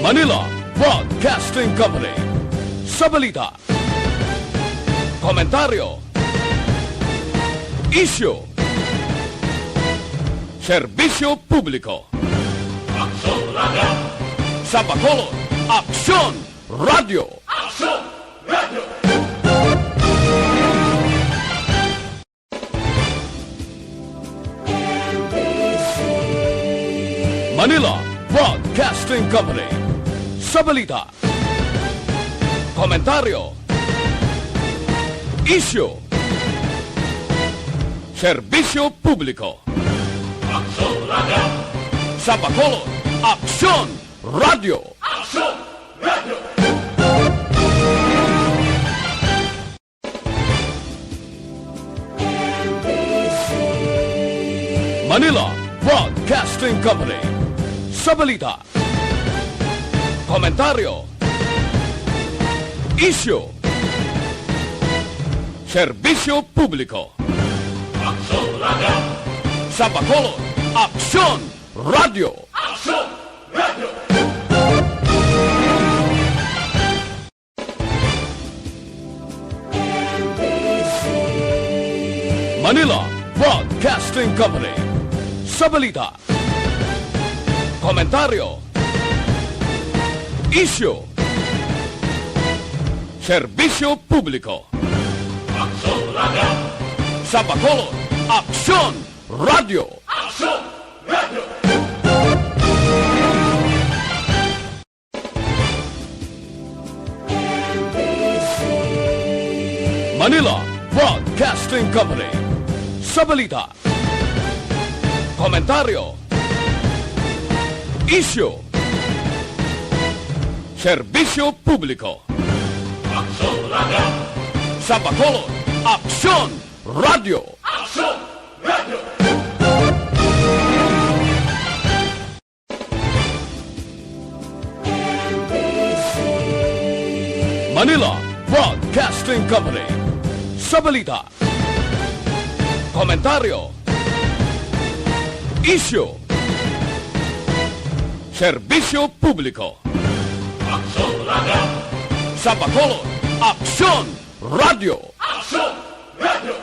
Manila Broadcasting Company. Sa balita, komentaryo, isyu, serbisyo publiko. Aksyon Radio! Sa Bacolod, Aksyon Radio! Aksyon Radio! Manila Broadcasting Company. Sa balita, komentaryo, isyu, serbisyo publiko. Aksyon Radio! Sa Bacolod, Aksyon Radio! Aksyon Radio! Manila Broadcasting Company. Sa balita, komentaryo, isyu, serbisyo publiko. Aksyon Radio! Sa Bacolod, Aksyon Radio! Aksyon Radio! Manila Broadcasting Company. Sa balita, komentaryo, isyu, serbisyo publiko. Aksyon Radio! Sa Bacolod, Aksyon Radio! Aksyon Radio! Manila Broadcasting Company. Sa balita, komentaryo, isyu, serbisyo publiko. Aksyon Radio! Sa Bacolod, Aksyon Radio! Aksyon Radio! Manila Broadcasting Company. Sa balita, komentaryo, isyu, serbisyo publiko. Aksyon Radio! Sa Bacolod, Aksyon Radio! Aksyon Radio!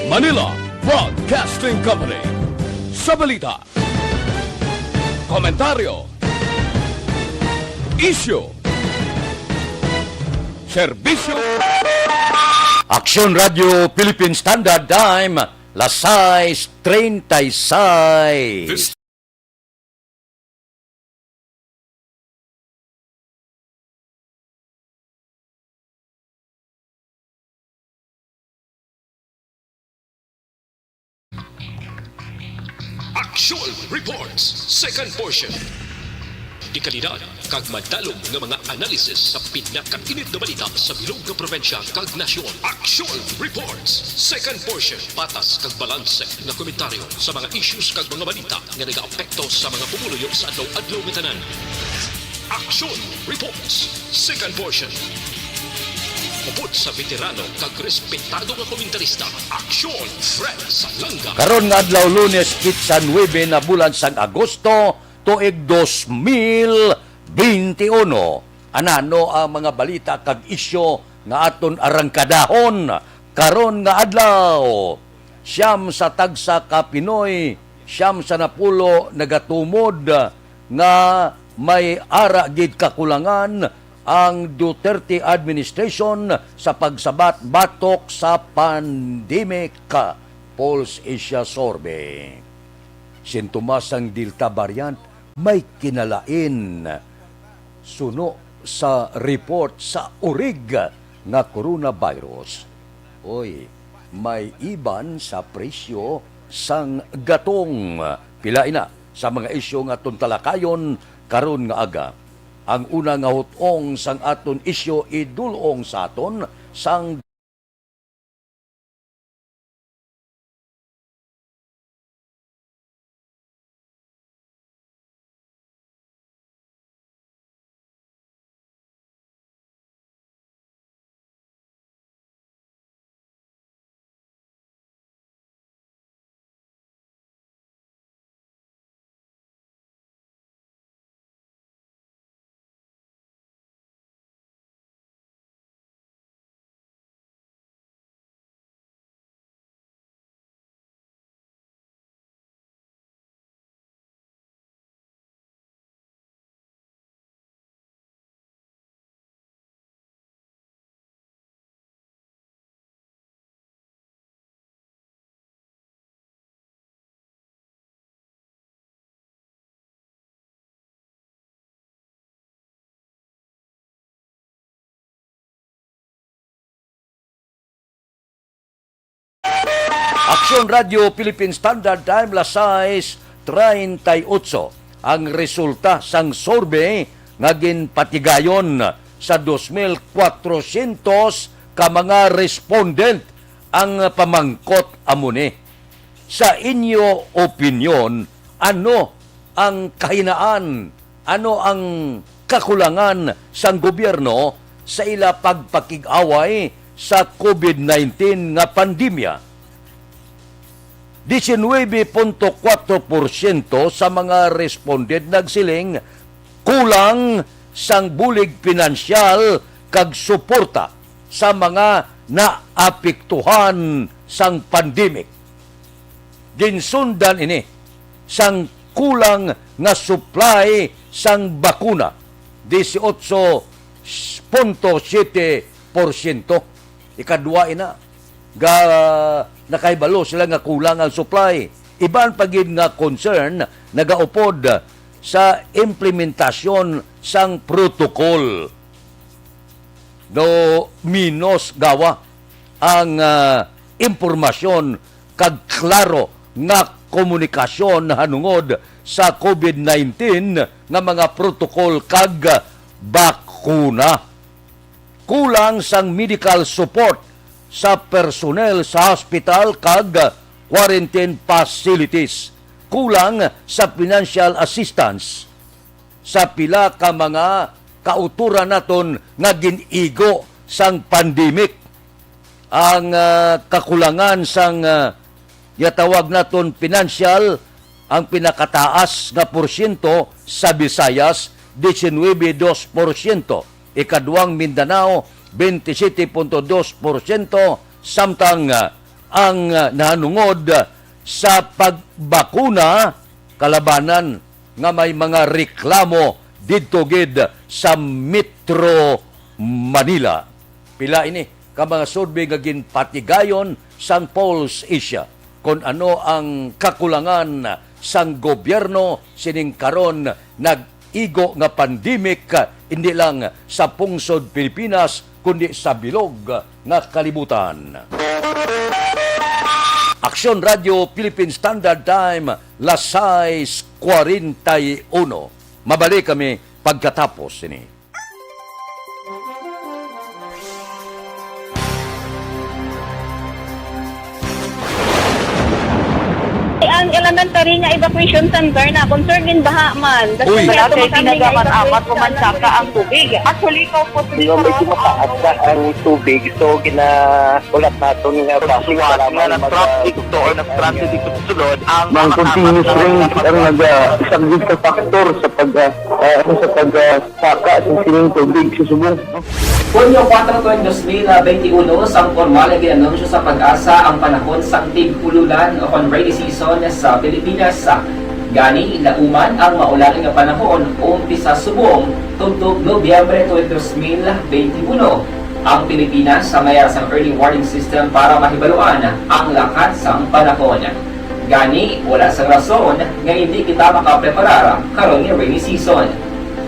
Manila Broadcasting Company. Sa balita, komentaryo, isyu, serbisyo. Aksyon Radio Philippine Standard Time, las 6:36. Aksyon Reports, second portion. Di kalidad, kag madalog ng mga analisis sa pinakainit na balita sa bilog ng probensya kag nasyon. Aksyon Reports, second portion. Patas kag balanse na komentaryo sa mga issues kag mga balita nga nag-aapekto sa mga pumuluyo sa adlaw-adlaw nga tanan. Aksyon Reports, second portion. Upod sa veterano kag respetado nga komentarista, Aksyon Fred Salanga. Karon nga adlaw Lunes kitsa 9 na bulan sang Agosto tuig 2021. Anano ang mga balita kag isyo nga aton arangkadahon karon nga adlaw. Siyam sa tagsa ka Pinoy, siyam sa napulo nagatumod nga may ara gid kakulangan ang Duterte administration sa pagsabat batok sa pandemic. Pulse Asia Survey. Sintomas ang Delta variant may kinalain. Suno sa report sa urig nga coronavirus. Oy, may iban sa presyo sang gatong. Pilain na sa mga isyu nga talakayon karon nga aga. Ang una nga hutong sang aton isyu idulong sa aton sang Aksyon Radio Philippine Standard Time las 6:38 ang resulta sang survey nga ginpatigayon sa 2,400 ka mga respondent ang pamangkot amuni. Sa inyo opinion, ano ang kahinaan, ano ang kakulangan sang gobyerno sa ila pagpakig-away sa COVID-19 nga pandemya? 19.4% sa mga respondent nagsiling kulang sang bulig pinansyal kag suporta sa mga naapektuhan sang pandemic. Ginsundan ini sang kulang nga supply sang bakuna, 18.7%. Ikadua ina nakaibalo sila nga kulang ang supply. Iban pagid nga concern nagaupod sa implementasyon sang protocol. Do minos gawa ang impormasyon kag klaro nga komunikasyon hanungod sa COVID-19 nga mga protokol kag bakuna. Kulang sang medical support sa personnel sa hospital kag quarantine facilities. Kulang sa financial assistance sa pila ka mga kauturan naton nga ginigo sang pandemic. Ang kakulangan sang yatawag naton financial, ang pinakataas nga porsyento sa Visayas 19.2%, ikaduang Mindanao 27.2%, samtang ang nahanungod sa pagbakuna kalabanan nga may mga reklamo didto gid sa Metro Manila. Pila ini ka mga survey nga ginpatigayon sang Pulse Asia kung ano ang kakulangan sang gobyerno sining karon nag-igo nga pandemic hindi lang sa pungsod Pilipinas kundi sa bilog nga kalibutan. Aksyon Radio Philippine Standard Time las 6:41. Mabalik kami pagkatapos ini. Ang elementary nga evacuation center na concern din baha man. Uy. Kaya Kaya pinagaman-amat evacuation kumansaka ang tubig. Actually, ikaw po Medyo mataas na ang tubig. So, ulat natin nga pasuwag nga ng traffic to or nag-traffic dito sa sulod ang mga continuous rain ang isang good sa factor sa pagsaka sa sining tubig sa subong. Hunyo 4, 2021, sang formal ay ginanunsyo sa pag-asa ang panahon sang tig-ululan o rainy season sa Pilipinas. Gani, ilauman ang maulan nga panahon umpisa subong tugtog Nobyembre 2021. Ang Pilipinas sa mayroon sang early warning system para mahibaluan ang lakat sang panahon. Gani, wala sang rason nga hindi kita makapreparar karon nga rainy season.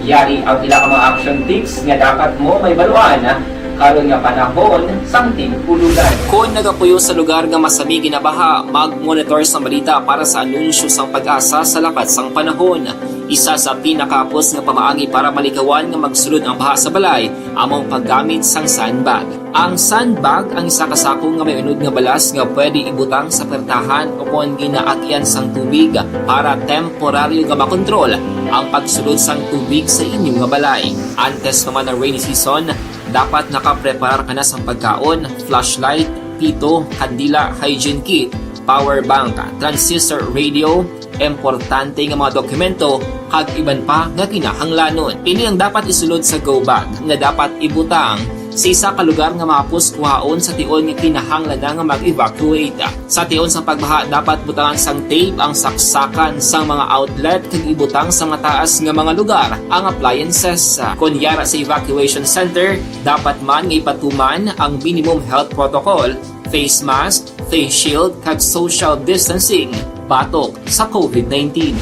Yari ang pila ka mga action tips nga dapat mo may baluan karon nga panahon sang tig-ululan. Kung nagapuyo sa lugar nga masami ginabaha, mag-monitor sa balita para sa anunsyo sang pag-asa sa lakat sang panahon. Isa sa pinakapos nga pamaagi para malikawan nga magsulod ang baha sa balay, among paggamit sang sandbag. Ang sandbag ang isa ka sako nga may unod nga balas nga pwede ibutang sa pertahan upon ginaagyan sang tubig para temporaryo nga makontrol ang pagsulod sang tubig sa inyong nga balay. Antes naman ng rainy season, dapat nakapreparar ka na sa pagkaon, flashlight, pito, kandila, hygiene kit, power bank, transistor radio, importante nga mga dokumento, kag iban pa nga kinahanglanon. Ini ang dapat isulod sa go bag nga dapat ibutang sa isa ka lugar nga mapus kuhaon sa tion nga kinahanglan nga mag-evacuate. Sa tion sa pagbaha, dapat butangan sang tape ang saksakan sang mga outlet kag ibutang sa mataas nga mga lugar ang appliances. Kunyara sa evacuation center, dapat man nga ipatuman ang minimum health protocol, face mask, face shield kag social distancing batok sa COVID-19.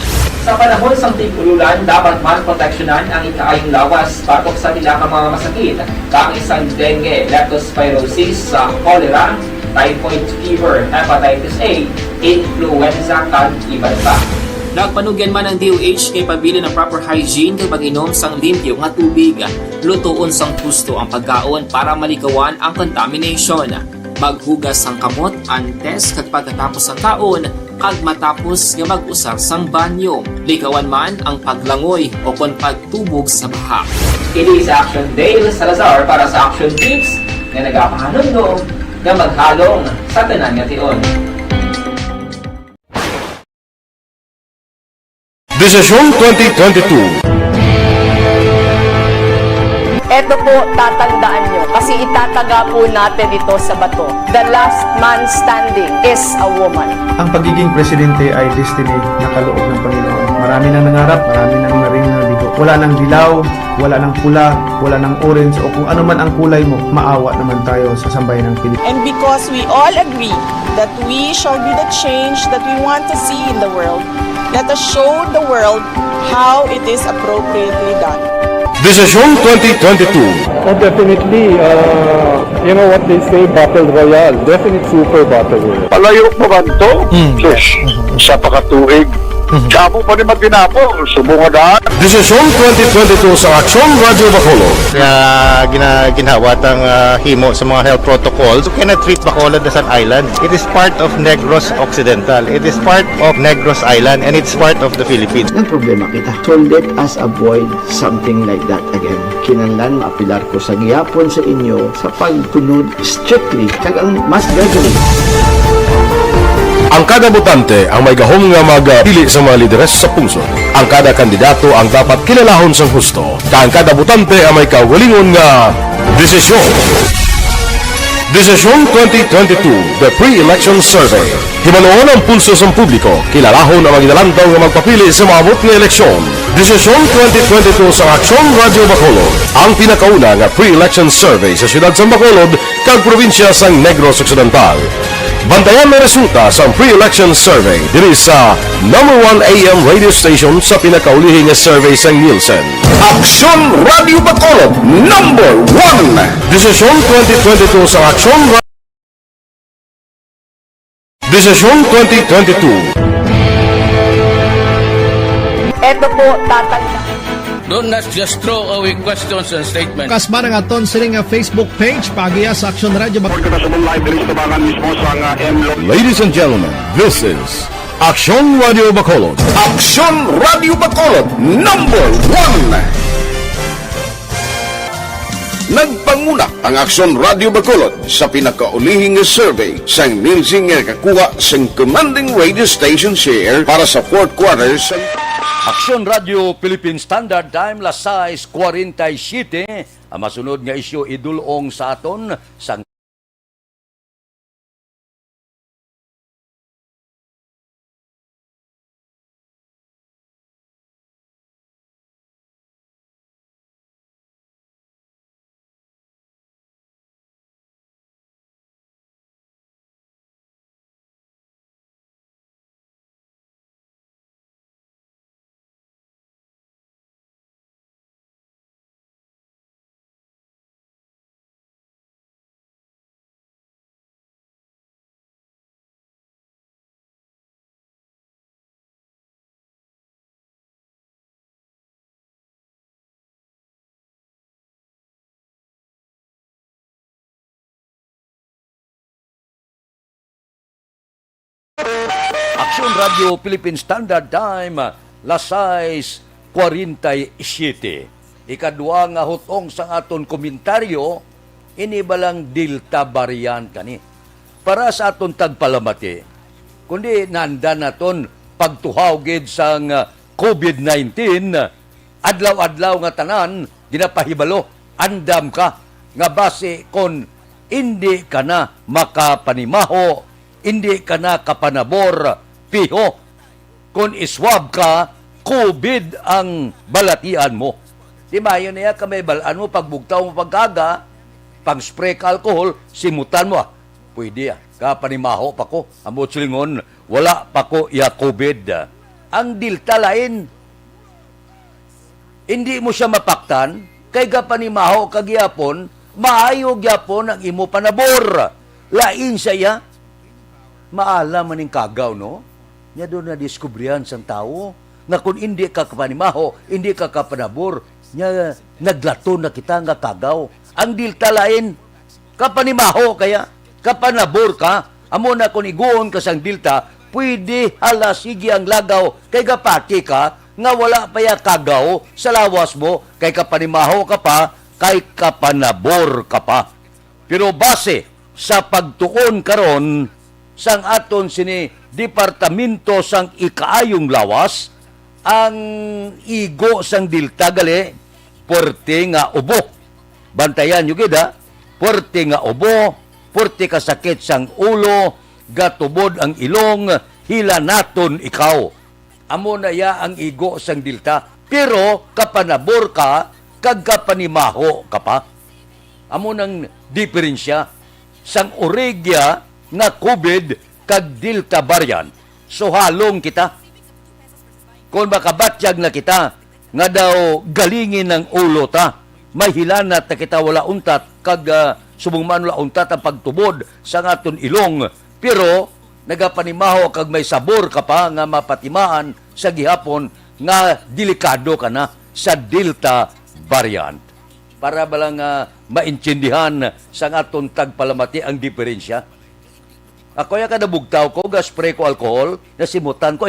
Sa panahon sang tig-ululan, dapat man proteksyonan ang ikaayong lawas batok sa nila ka mga masakit, kang isang dengue, leptospirosis, cholera, typhoid fever, hepatitis A, influenza, kag iban pa. Nagpanugyan man ang DOH kay pabili ng proper hygiene kay pag-inom sang limpyo nga tubig, lutuon sang husto ang pagkaon para malikawan ang contamination. Maghugas sang kamot antes kag pagkatapos ang kaon, kag matapos nga mag-usar sang banyo. Likawan man ang paglangoy o kon pagtubog sa baha. Kini sa Aksyon Dale Salazar para sa Action Tips nga nagapahanong nga maghalong sa tanan nga tion. Desisyon 2022. Ito po, tatandaan nyo, kasi itataga po natin ito sa bato. The last man standing is a woman. Ang pagiging presidente ay destiny na kaloob ng Panginoon. Marami nang nangarap, marami nang naring naligo. Wala nang dilaw, wala nang pula, wala nang orange, o kung ano man ang kulay mo, maawa naman tayo sa sambayan ng Pilipinas. And because we all agree that we shall be the change that we want to see in the world, let us show the world how it is appropriately done. Desisyon 2022. Oh, definitely, you know what they say, Battle Royale. Definitely super Battle Royale. Palayo mo ba ito? Yes. Sa pakatuig. Sabo pa rin magdinapo. Subungadaan. Desisyon 2022 sa Aksyon Radio Bacolod. Ginawat ang himo sa mga health protocols. You cannot treat Bacolod as an island. It is part of Negros Occidental. It is part of Negros Island and it's part of the Philippines. Ang problema kita. So let us avoid something like that again. Kinahanglan maapilar ko sa gihapon sa inyo sa pagtunod strictly kag ang mas gagawin. Ang kada botante ang may gahom nga magpili sa mga lideres sa pungsod. Ang kada kandidato ang dapat kilalahon sa husto. Ang kada botante ang may kaugalingon nga desisyon. Desisyon 2022, the pre-election survey. Himanuon ang pulso sa publiko, kilalahon ang magidalantaw nga magpapili sa maabot nga eleksyon. Desisyon 2022 sa Aksyon Radio Bacolod, ang pinakauna nga pre-election survey sa siyudad sa Bacolod kag probinsya sa Negros Occidental. Bantayan ang resulta sa pre-election survey diri sa #1 AM radio station sa pinakaulihing nga survey sa Nielsen. Aksyon Radio Bacolod, #1. Desisyon 2022 sa Aksyon Radio. Desisyon 2022. Ito po, tatandaan. Don't not just throw away questions and statements. Kasma nga aton sining Facebook page pagiya sa Aksyon Radio Bacolod. Ladies and gentlemen, this is Aksyon Radio Bacolod. Aksyon Radio Bacolod, #1. Nagpanguna ang Aksyon Radio Bacolod sa pinakaulihing survey sa Nielsen nga kakuha sa commanding radio station share para sa fourth quarter sa Aksyon Radio Philippine Standard Time, las 6:47. Ang masunod nga isyu idulong sa aton sa Aksyon Radio Philippine Standard Time, las 6:47. Ikadua nga hutong sa aton komentaryo, inibalang Delta variant kani. Para sa aton tagpalamati, kundi nanda naton pagtuhaw gid sang COVID-19, adlaw-adlaw nga tanan, ginapahibalo, andam ka, nga base kon hindi ka na makapanimaho, hindi ka na kapanabor, piho, kung iswab ka, COVID ang balatian mo. Di ba, yun niya ka may balaan mo, pagbugtaw mo pagkaga, pang-spray ka alcohol, simutan mo. Pwede kapanimaho pa ko. Ang butsulingon, wala pa ko ya COVID. Ang Delta lain, hindi mo siya mapaktan, kay kapanimaho kagyapon, maayo gyapon ang imo panabor. lain siya, maalam maning kagaw, no? Nya doon na diskubrihan sang tao, nga kung hindi ka kapanimaho, hindi ka kapanabor, nya naglaton na kita nga kagaw. Ang dilta lain, kapanimaho kaya, kapanabor ka, amo na kung iguon ka sang dilta, pwede hala sige ang lagaw, kay gapati ka, nga wala pa ya kagaw sa lawas mo, kay kapanimaho ka pa, kay kapanabor ka pa. Pero base sa pagtuon karon sang aton sini departamento sang ikaayong lawas, ang igo sang dilta gali, porte nga ubo. Bantayan nyo gida, porte nga ubo, porte ka sakit sang ulo, gatubod ang ilong, hilanaton ikaw. Amo na ya ang igo sang dilta. Pero kapanabor ka, kag kapanimaho ka pa. Amo nang diferensya sang oregya nga COVID kag Delta variant. So halong kita. Kung makabatyag na kita, nga daw galingin ng ulo ta, may hilanat na kita wala untat, kag subungman wala untat ang pagtubod sa ngaton ilong. Pero nagapanimaho kag may sabor ka pa nga mapatimaan sa gihapon nga delikado ka na sa Delta variant. Para balang maintindihan sa ngaton tagpalamati ang diferensya. Ako ya kada bugtaw ko, gaspray ko alkohol, nasimutan ko,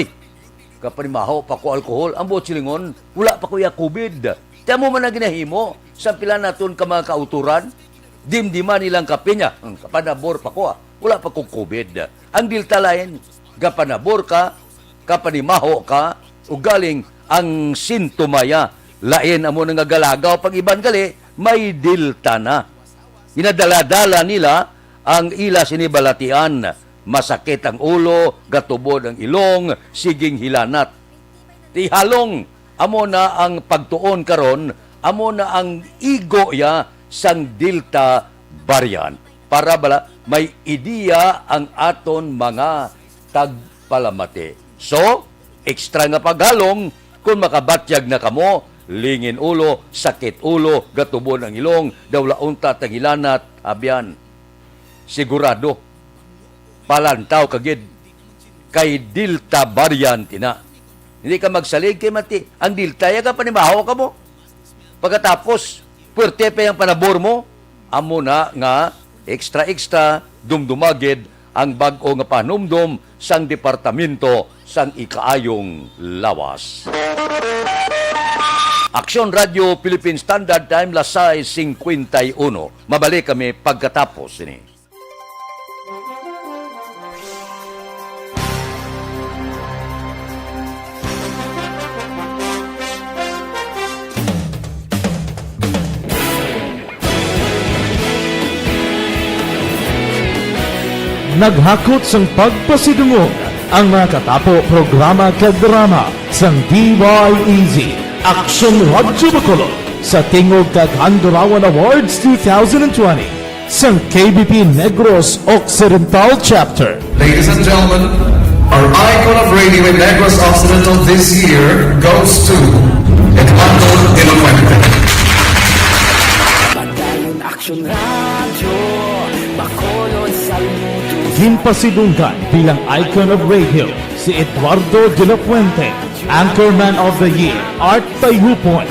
kapanimaho pa ko alkohol, ang buot silingon, wala pa ko ya COVID. Tiyan mo man na ginahimo, sa pila naton ka mga kauturan, dimdiman nilang kape niya, kapanabor pa ko, wala pa ko COVID. Ang Delta lain, kapanabor ka, kapanimaho ka, ugaling ang sintomaya, lain amo nga galagaw, pag iban gali, may Delta na. Inadaladala nila, ang ila sinibalatian, masakit ang ulo, gatubod ang ilong, siging hilanat. Tihalong, amo na ang pagtuon karon, amo na ang igo ya sang Delta variant. Para bala, may ideya ang aton mga tagpalamati. So, ekstra nga paghalong, kung makabatyag na kamo, lingin ulo, sakit ulo, gatubod ang ilong, dawlaunta tagilanat, abyan. Sigurado, palantaw kagid kay Delta variant na. Hindi ka magsalig kay mati. Ang Delta, yaga panimaho ka mo. Pagkatapos, puwerte pa yung panabor mo, amo na nga, extra, dumdumagid ang bag-o nga panumdum sang departamento sang ikaayong lawas. Aksyon Radio Philippine Standard Time, lasay 51. Mabalik kami pagkatapos ini. Naghakot sang pagpasidungog ang mga katapo programa kag drama sang DYEZ Aksyon Radio Bacolod sa Tingog kag Handurawan Awards 2020 sang KBP Negros Occidental Chapter. Ladies and gentlemen, our icon of radio in Negros Occidental this year goes to Eduardo de la Fuente. Padayon Aksyon Radio Bacolod Saludo. Ginpasidunggan bilang icon of radio si Eduardo de la Fuente, Anchorman of the Year, Art Tayupon,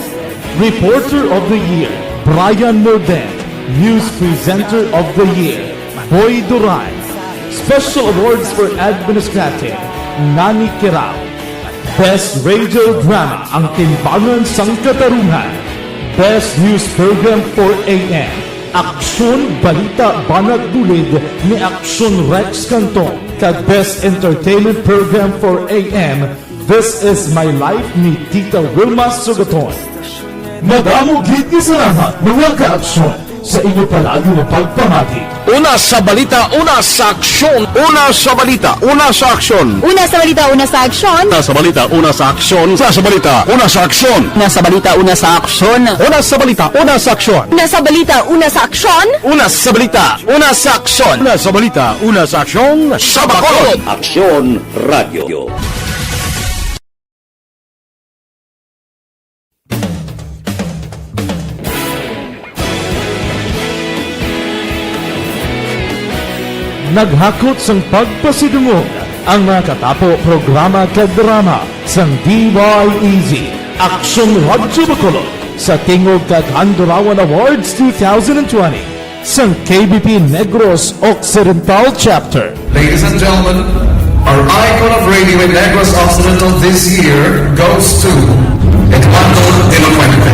Reporter of the Year, Brian Morden, News Presenter of the Year, Boy Duran, Special Awards for Administrative, Nani Kirao, Best Radio Drama, Ang Timbangan sang Katarungan, Best News Program for AM, Aksyon Balita Banat Dulid ni Aksyon Rex Canton, kag Best Entertainment Program for AM, This Is My Life ni Tita Wilma Sugaton. Madamo gid ni salamat mga ka-aksyon sa inyo palagi na pagpamati. Una sa balita, una sa aksyon. Una sa balita, una sa aksyon. Una sa balita, una sa aksyon. Una sa balita, una sa aksyon. Una sa balita, una sa aksyon. Una sa balita, una sa aksyon. Una sa balita, una sa aksyon. Una sa balita, una sa aksyon. Una sa balita, una sa aksyon. Una sa balita, una sa aksyon. Sa Bacolod. Aksyon Radio. Naghakot sang pagpasidungog ang mga katapo programa kag drama sang DYEZ Aksyon Radyo Bacolod sa tingog kag Handurawan Awards 2020 sang KBP Negros Occidental Chapter. Ladies and gentlemen, our icon of radio in Negros Occidental this year goes to Eduardo de la Fuente.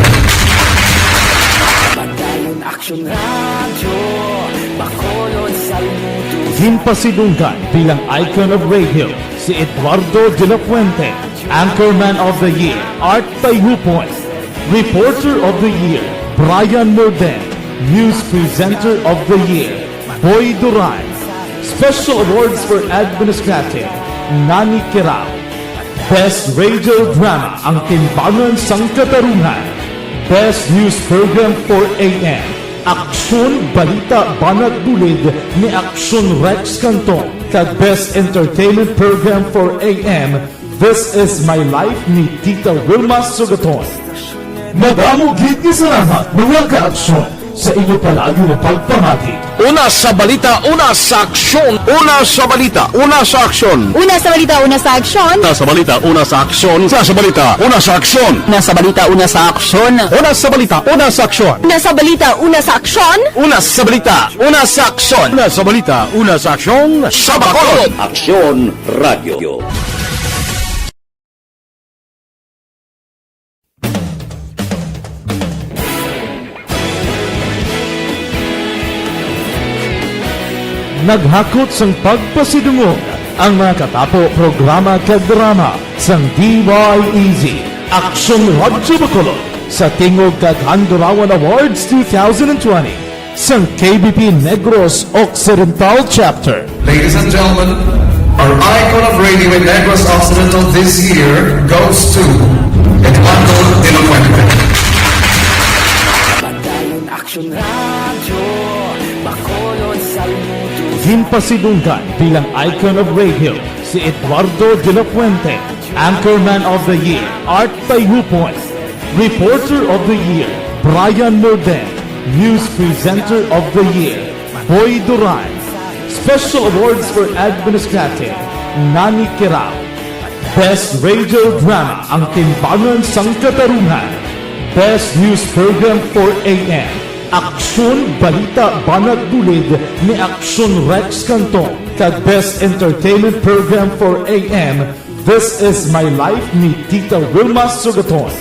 Padayon Aksyon Radyo, Bacolod saludo. Ginpasidunggan bilang icon of radio si Eduardo de la Fuente, Anchorman of the Year, Art Tayupoy, Reporter of the Year, Brian Morden, News Presenter of the Year, Boy Duran, Special Awards for Administrative, Nani Kirao, Best Radio Drama, Ang Timbangan sang Katarungan, Best News Program for AM, Aksyon Balita Banat Dulid ni Aksyon Rex Canton, kag Best Entertainment Program for AM, This Is My Life ni Tita Wilma Sugaton. Madamo gid ni salamat mga ka-aksyon sa inyo palagi na pagpamati. Una sa balita, una sa aksyon. Una sa balita, una sa aksyon. Una sa balita, una sa aksyon. Una sa balita, una sa aksyon. Una sa balita, una sa aksyon. Una sa balita, una sa aksyon. Una sa balita, una sa aksyon. Una sa balita, una sa aksyon. Una sa balita, una sa aksyon. Una sa balita, una sa aksyon. Sa Bacolod. Aksyon Radio. Naghakot sang pagpasidungog ang mga katapo programa kag drama sang DYEZ Aksyon Radyo Bacolod sa tingog kag Handurawan Awards 2020 sang KBP Negros Occidental Chapter. Ladies and gentlemen, our icon of radio in Negros Occidental this year goes to Eduardo de la Fuente. Padayon Aksyon Radyo, Bacolod saludo. Ginpasidunggan bilang icon of radio si Eduardo de la Fuente, Anchorman of the Year, Art Tayupoy, Reporter of the Year, Brian Morden, News Presenter of the Year, Boy Duran, Special Awards for Administrative, Nani Kirao, Best Radio Drama, Ang Timbangan sang Katarungan, Best News Program for AM, Aksyon Balita Banat Dulid ni Aksyon Rex Canton, kag Best Entertainment Program for AM, This Is My Life ni Tita Wilma Sugaton.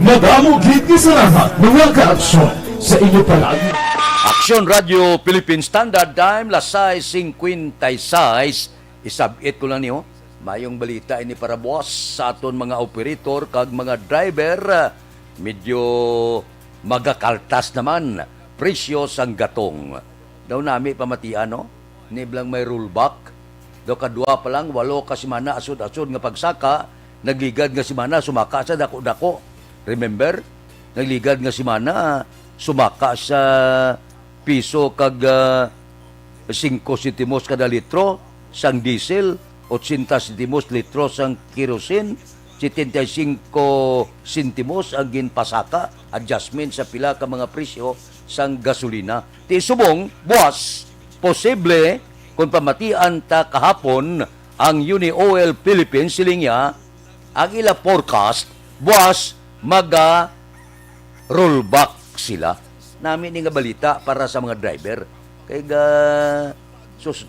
Madamo gid ni salamat mga ka-aksyon sa inyo palagi. Aksyon Radio Philippine Standard Time, lasay 56. Isabit ko lang niyo, mayong balita ini para boss sa aton mga operator kag mga driver. Medyo magakaltas naman presyo sang gatong. Daw nami pamatian, no? Niblang may rollback. Daw kadua pa lang, 8 ka simana asod-asod nga pagsaka, nagligad nga simana, sumaka sa dako-dako. Remember? Nagligad nga simana, sumaka sa piso kag 5 sentimos kada litro sang diesel, 80 sentimos litro sang kerosene, 75 sentimos ang ginpasaka, adjustment sa pila ka mga presyo sang gasolina. Ti subong, buwas, posible kung pamatian ta kahapon ang Uni Oil Philippines silingya, ang ila forecast, buwas, maga rollback sila. Namin nga balita para sa mga driver. Kaya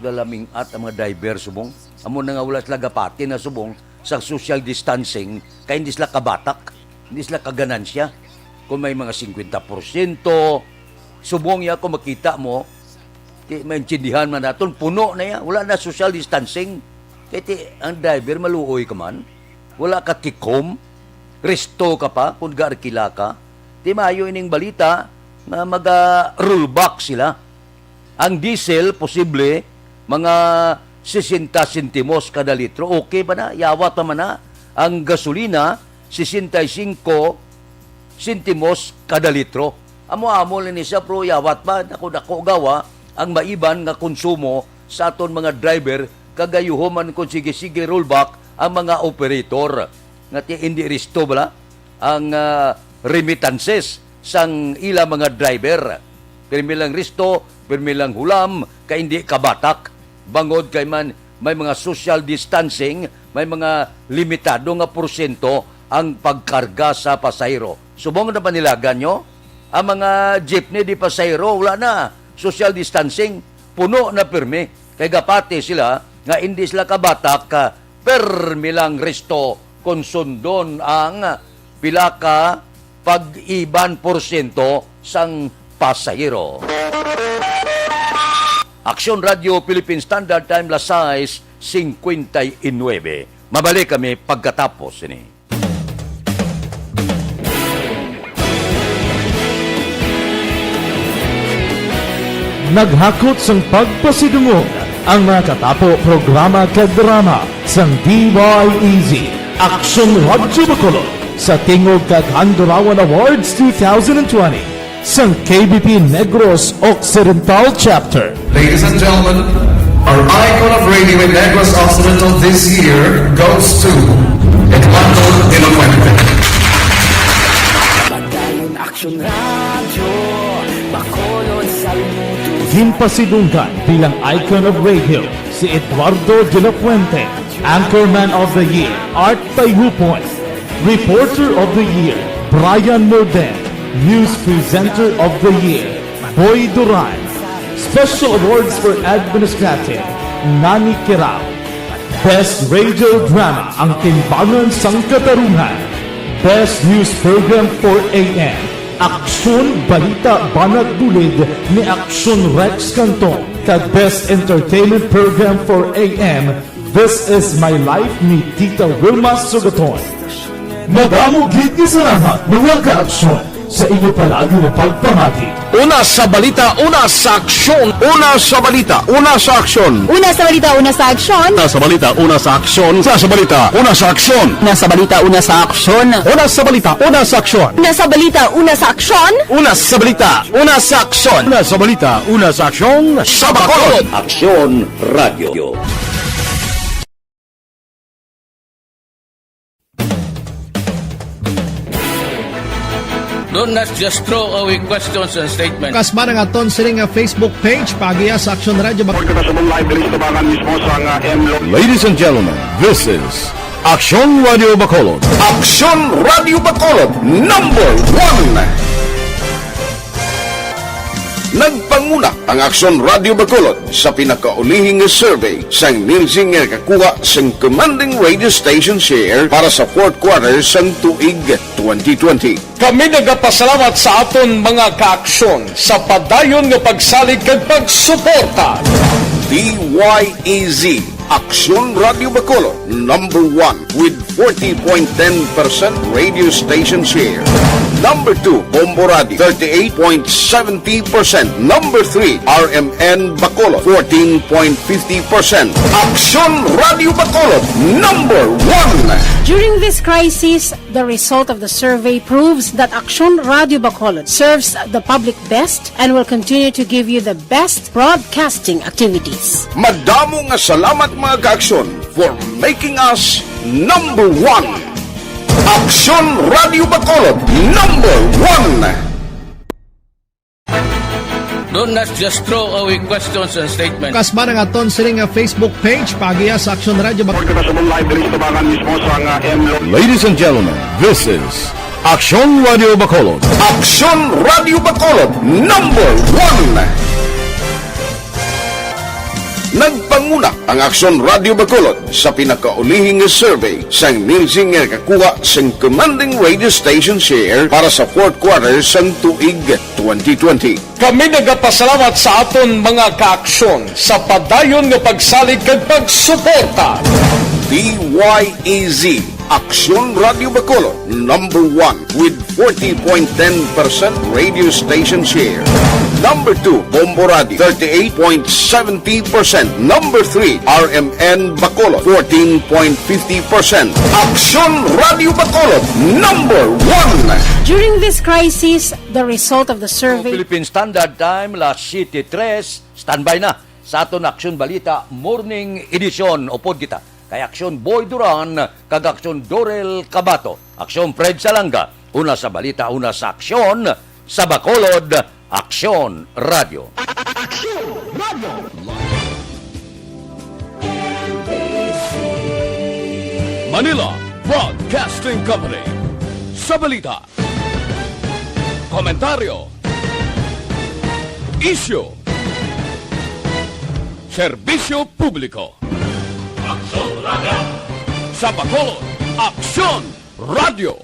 galaming at ang mga driver subong. Amo na nga wala sila gapati na subong sa social distancing, kaya hindi sila kabatak, hindi sila kaganansya. Kung may mga 50%, subong ya kung makita mo, maintindihan man natin, puno na yan, wala na social distancing. Kaya ang driver maluoy ka man, wala ka tikom, resto ka pa, kung garkila ka. Mayo ining balita, na mag-rollback sila. Ang diesel, posible, mga 60 sentimos kada litro. Okay ba na? Yawat pa man na. Ang gasolina, 65 sentimos kada litro. Amo-amo lang siya, pero yawat pa. Dako-dako gawa ang maiban nga konsumo sa aton mga driver, kagayuhoman kung sige-sige rollback ang mga operator. Nga hindi risto bala ang remittances sang ila mga driver. Pirmi lang risto, pirmi lang hulam, ka hindi kabatak. bangod kay man may mga social distancing, may mga limitado nga porsyento ang pagkarga sa pasahero. Subong na panilagan nyo? Ang mga jeepney di pasahero, wala na. Social distancing, puno na pirmi. Kay gapati sila, nga hindi sila kabatak, permi lang resto konsundon ang pila ka pag-iban porsyento sang pasahero. Aksyon Radio Philippine Standard Time, las 6:59. Mabalik kami pagkatapos ini. Naghakot sang pagpasidungog ang mga katapo programa kag drama sang DYEZ Aksyon Radio Bacolod sa Tingog kag Handurawan Awards 2020 sang KBP Negros Occidental Chapter. Ladies and gentlemen, our icon of radio in Negros Occidental this year goes to Eduardo de la Fuente. Padayon Aksyon Radio, Bacolod sa luto. Ginpasidunggan bilang icon of radio si Eduardo de la Fuente, Anchorman of the Year, Art Tayupoy, Reporter of the Year, Brian Morden, News Presenter of the Year, Boy Duran, Special Awards for Administrative, Nani Kirao, Best Radio Drama, Ang Timbangan sang Katarungan, Best News Program for AM, Aksyon Balita Banat Dulid ni Aksyon Rex Canton, kag Best Entertainment Program for AM, This Is My Life ni Tita Wilma Sugaton. Madamo gid ni sa lahat mga ka-aksyon sa inyo palagi na pagpamati. Una sa balita, una sa aksyon. Una sa balita, una sa aksyon. Una sa balita, una sa aksyon. Una sa balita, una sa aksyon. Una sa balita, una sa aksyon. Una sa balita, una sa aksyon. Una sa balita, una sa aksyon. Una sa balita, una sa aksyon. Una sa balita, una sa aksyon. Una sa balita, una sa aksyon. Sa Bacolod. Aksyon Radio. Do not just throw away questions and statements. Kasma nga aton siling nga Facebook page pagiya sa Aksyon Radio. Ladies and gentlemen, this is Aksyon Radio Bacolod. Aksyon Radio Bacolod, number 1. Nagpanguna ang Aksyon Radio Bacolod sa pinakaulihing survey sang nirsing nga kakuha sang commanding radio station share para sa fourth quarter sang tuig 2020. Kami nagapasalamat sa aton mga kaaksyon sa padayon nga pagsalig kag pagsuporta. DYEZ Aksyon Radio Bacolod, number 1 with 40.10% radio station share. Number 2, Bombo Radio, 38.70%. Number 3, RMN Bacolod, 14.50%. Aksyon Radio Bacolod, number 1. During this crisis, the result of the survey proves that Aksyon Radio Bacolod serves the public best and will continue to give you the best broadcasting activities. Madamo nga salamat mga kaaksyon for making us number 1. Aksyon Radio Bacolod, number 1. Do not just throw away questions and statements. Kasma nga aton siling nga Facebook page pagiya sa Aksyon Radio. Ladies and gentlemen, this is Aksyon Radio Bacolod. Aksyon Radio Bacolod, number 1. Nagpanguna ang Aksyon Radio Bacolod sa pinakaulihing survey sang nirsing nga kakuha sang commanding radio station share para sa fourth quarter sang tuig 2020. Kami nagapasalamat sa aton mga kaaksyon sa padayon nga pagsalig kag pagsuporta. DYEZ Aksyon Radio Bacolod, number 1 with 40.10% radio station share. Number 2, Bombo Radio, 38.70%. Number 3, RMN Bacolod, 14.50%. Aksyon Radio Bacolod, number 1. During this crisis, the result of the survey... Philippine Standard Time, las 7:03, standby na sa aton Aksyon Balita Morning Edition. Upod kita kay Aksyon Boy Duran, kag Aksyon Dorel Cabato, Aksyon Fred Salanga, una sa balita, una sa aksyon, sa Bacolod, Aksyon Radio. Aksyon Radio. Manila Broadcasting Company. Sa balita, komentaryo, isyu, serbisyo publiko. Aksyon Radio. Sa Bacolod, Aksyon Radio.